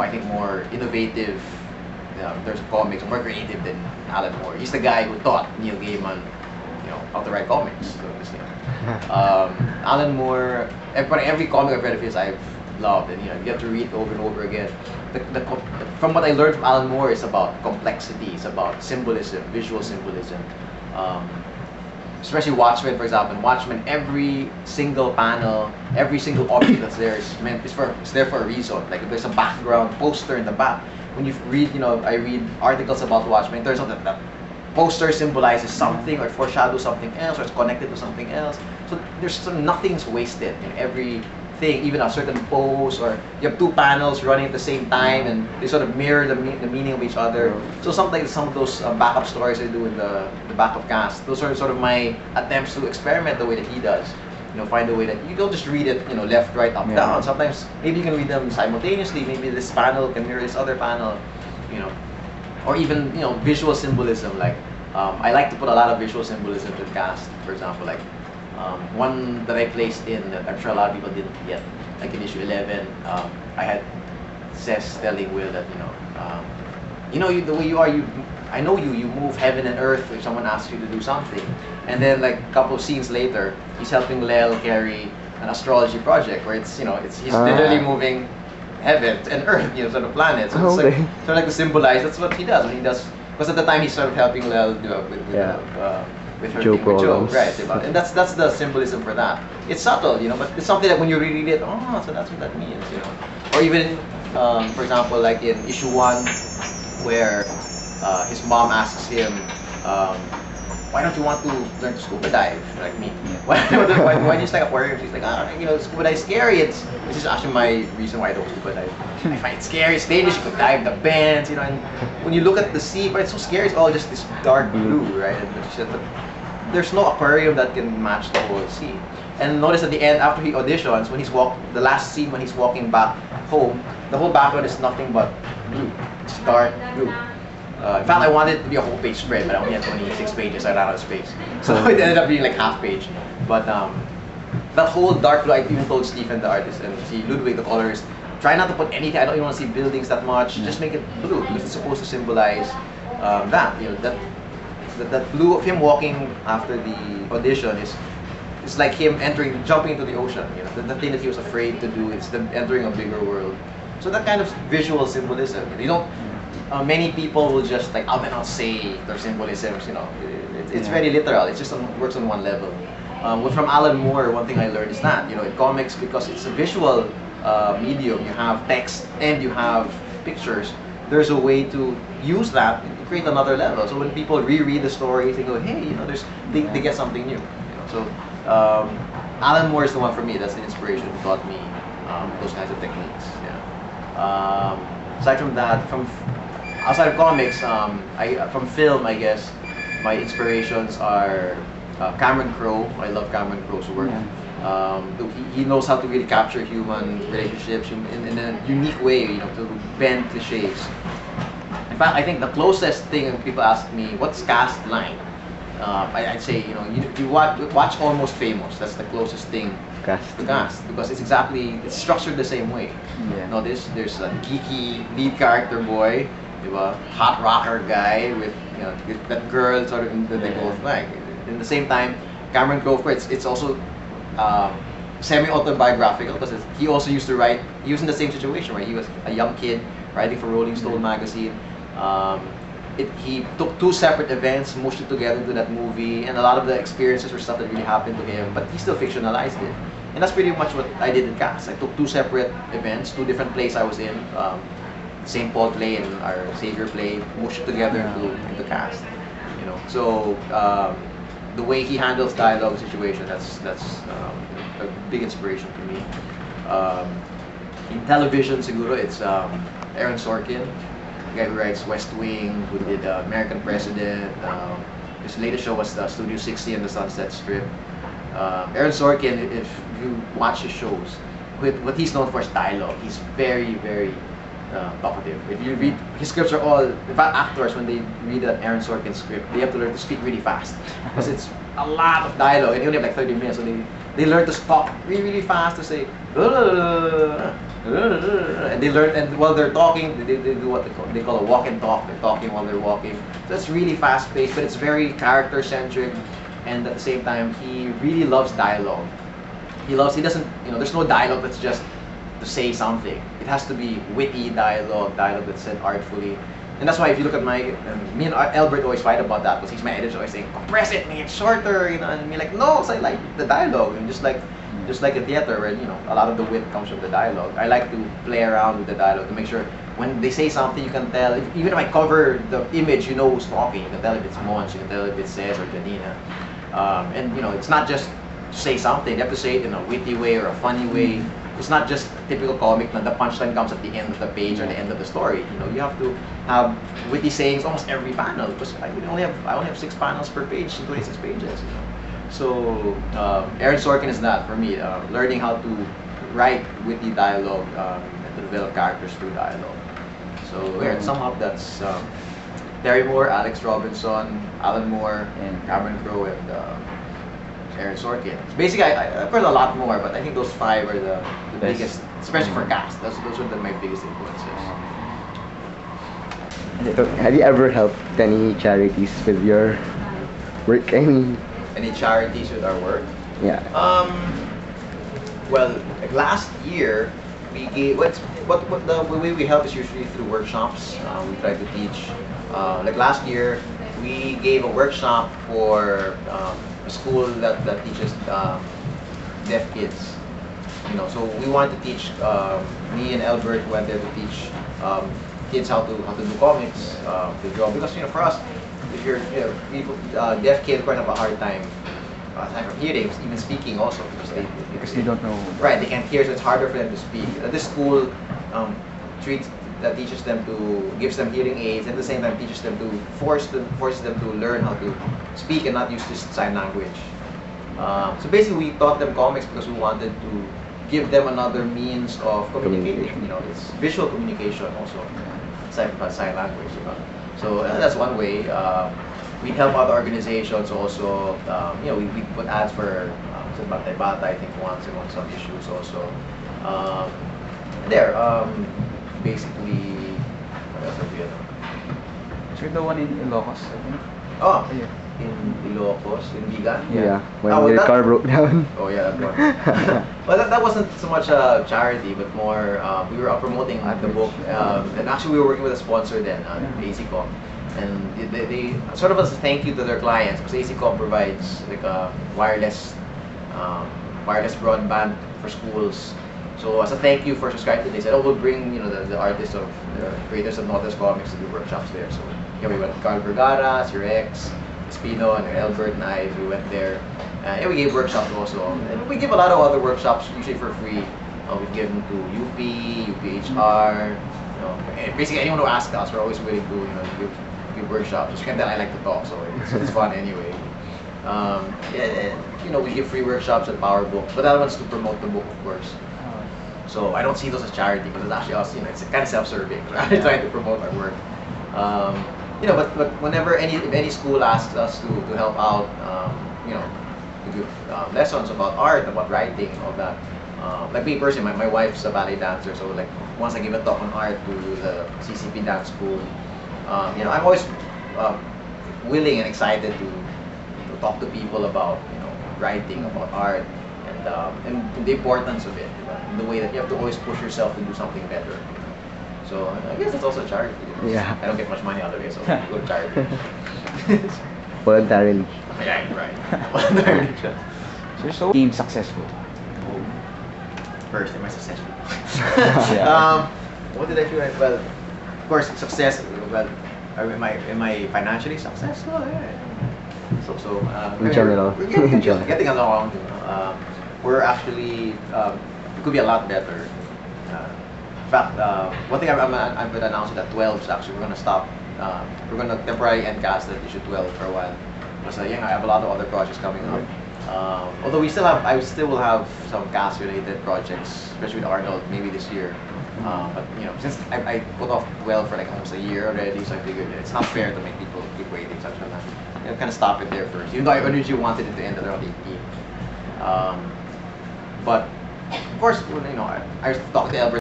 I think, more innovative. There's comics, more creative than Alan Moore. He's the guy who taught Neil Gaiman, how to write comics. So Alan Moore, every comic I've read of his, I've loved, and you have to read it over and over again. From what I learned from Alan Moore, is about complexity, it's about symbolism, visual symbolism. Especially Watchmen, for example. In Watchmen, every single panel, every single object that's there is there for a reason. Like if there's a background poster in the back, when you read, I read articles about Watchmen, it turns out that the poster symbolizes something or foreshadows something else, or it's connected to something else. So nothing's wasted in everything, even a certain pose, or you have two panels running at the same time and they sort of mirror the meaning of each other. So sometimes some of those backup stories I do in the backup cast, those are sort of my attempts to experiment the way that he does. Find a way that you don't just read it, left, right, up, down. Sometimes maybe you can read them simultaneously. Maybe this panel can mirror this other panel, or even visual symbolism. Like I like to put a lot of visual symbolism to the cast. For example, like one that I placed in that I'm sure a lot of people didn't get, like in issue 11, I had Seth telling Will that the way you are, I know you move heaven and earth if someone asks you to do something. And then like a couple of scenes later, he's helping Lel carry an astrology project where he's literally moving heaven and earth, sort of planets. So it's like sort of like to symbolize that's what he does when he does. Because at the time he's sort of helping Lel with her thing with Joe, right? And that's the symbolism for that. It's subtle, but it's something that when you reread it, so that's what that means, Or even, for example, like in issue 1, where his mom asks him, why don't you want to learn to scuba dive like me? Why do you just like aquarium? She's like, scuba dive is scary. This is actually my reason why I don't scuba dive. I find it scary. It's dangerous. You could dive the bends, and when you look at the sea, but it's so scary. It's all just this dark blue, right? And there's no aquarium that can match the whole sea. And notice at the end, after he auditions, when the last scene when he's walking back home, the whole background is nothing but blue. It's dark blue. In fact, I wanted it to be a whole page spread, but I only had 26 pages. I ran out of space, so it ended up being like half page. But that whole dark blue, I even told Stephen, the artist, and Ludwig, the colorist, try not to put anything. I don't even want to see buildings that much. Just make it blue because it's supposed to symbolize that blue of him walking after the audition is like him jumping into the ocean. The thing that he was afraid to do is the entering a bigger world. So that kind of visual symbolism. You don't. Many people will just like out and out say their symbolisms. It's very literal. It just works on one level. From Alan Moore, one thing I learned is that in comics, because it's a visual medium, you have text and you have pictures. There's a way to use that to create another level. So when people reread the story, they go, hey, they get something new. So Alan Moore is the one for me. That's the inspiration who taught me those kinds of techniques. Aside from that, outside of comics, from film, I guess my inspirations are Cameron Crowe. I love Cameron Crowe's work. He knows how to really capture human relationships in a unique way, to bend cliches. In fact, I think the closest thing people ask me, what's cast line? I'd say, you watch Almost Famous. That's the closest thing to cast, because it's structured the same way. There's a geeky lead character boy, hot rocker guy with that girl sort of that they both like. In the same time, Cameron Crowe, it's also semi-autobiographical because he also used to write. He was in the same situation where he was a young kid writing for Rolling Stone magazine. He took two separate events, mushed it together into that movie, and a lot of the experiences were stuff that really happened to him, but he still fictionalized it. And that's pretty much what I did in cast. I took two separate events, two different plays I was in, St. Paul play and our Savior play, mushed it together into cast. So the way he handles dialogue situation, that's a big inspiration to me. In television, siguro it's Aaron Sorkin, the guy who writes West Wing, who did American President. His latest show was Studio 60 and the Sunset Strip. Aaron Sorkin, if you watch his shows, what he's known for is dialogue. He's very, very talkative. If you read his scripts, are all, in fact, actors when they read an Aaron Sorkin script, they have to learn to speak really fast because it's a lot of dialogue, and you only have like 30 minutes, so they learn to talk really, really fast to say, and they learn, and while they're talking, they do what they call a walk and talk. They're talking while they're walking. So it's really fast paced, but it's very character centric, and at the same time, he really loves dialogue. He doesn't, there's no dialogue that's just to say something. It has to be witty dialogue that's said artfully. And that's why if you look at me and Albert always fight about that, because he's my editor, always saying, compress it, make it shorter, and me like, no, so I like the dialogue, and just like a theater where, a lot of the wit comes from the dialogue. I like to play around with the dialogue to make sure when they say something, you can tell, even if I cover the image, you know who's talking. You can tell if it's Monch, you can tell if it's Cez or Janina. And it's not just say something, you have to say it in a witty way or a funny way. It's not just typical comic na the punchline comes at the end of the page or the end of the story. You have to have witty sayings almost every panel, because I only have 6 panels per page in 26 pages. So Aaron Sorkin is that for me, learning how to write witty dialogue and to develop characters through dialogue. So to sum up, that's Terry Moore, Alex Robinson, Alan Moore, and Cameron Crowe, and Aaron Sorkin. So basically, I've heard a lot more, but I think those 5 are the biggest, especially for cast. Those are my biggest influences. Have you ever helped any charities with your work? I mean, any charities with our work? Yeah. Well, like last year, we gave the way we help is usually through workshops. We try to teach. Like last year, we gave a workshop for a school that teaches deaf kids. So we wanted to teach me and Albert went there to teach kids how to do comics, to draw. Because for us, if you're people, deaf kids quite have a hard time aside from hearing, even speaking also because they don't know. Right, they can't hear, so it's harder for them to speak. This school teaches them gives them hearing aids, and at the same time teaches them to forces them to learn how to speak and not use this sign language. So basically, we taught them comics because we wanted to give them another means of communicating. It's visual communication also, aside from sign language. So that's one way. We help out organizations also. We put ads for Bata, I think once and on some issues also. Basically, what else have we done? So the one in Ilocos, I think. Oh, yeah. In Ilocos, in Bigan? Yeah, when your car broke down. Oh yeah, that one. Well, that wasn't so much a charity, but more we were promoting the book, and actually we were working with a sponsor then, ACCOM, and they sort of as a thank you to their clients, because ACCOM provides like a wireless broadband for schools. So as a thank you for subscribing, they said, "Oh, we'll bring the artists of the creators of Notice Comics to do workshops there." So we went with Carl Vergara, Sir Rex, Espino, and Albert and I. We went there, and we gave workshops also. And we give a lot of other workshops usually for free. We give them to UP, UPHR. Basically anyone who asks us, we're always willing to give workshops. Just can tell I like to talk, so it's fun anyway. We give free workshops at Power Books, but that one's to promote the book, of course. So I don't see those as charity, because it's actually us. It's kind of self-serving. We're trying to promote our work. But whenever any school asks us to help out, to give lessons about art, about writing, all that. Like me personally, my wife's a ballet dancer, so like once I give a talk on art to the CCP dance school, I'm always willing and excited to talk to people about writing, about art, and the importance of it, the way that you have to always push yourself to do something better. So I guess it's also a charity. Yeah. I don't get much money out of it, so go to charity. Voluntarily. Yeah, right. Voluntarily. So being successful. First, am I successful? Yeah. What did I feel like? Well, of course, success. Well, am I financially successful? Yeah. In general. We're getting along. We're actually it could be a lot better. In fact, one thing I'm going to announce is that 12 is actually we're going to stop. We're going to temporarily end cast at issue 12 for a while. Because I have a lot of other projects coming up. Although I still will have some cast-related projects, especially with Arnold, maybe this year. But since I put off 12 for like almost a year already, so I figured it's not fair to make people keep waiting. So I'm gonna kind of stop it there first. Even though I originally wanted it to end at around 18. But of course, I talked to Albert.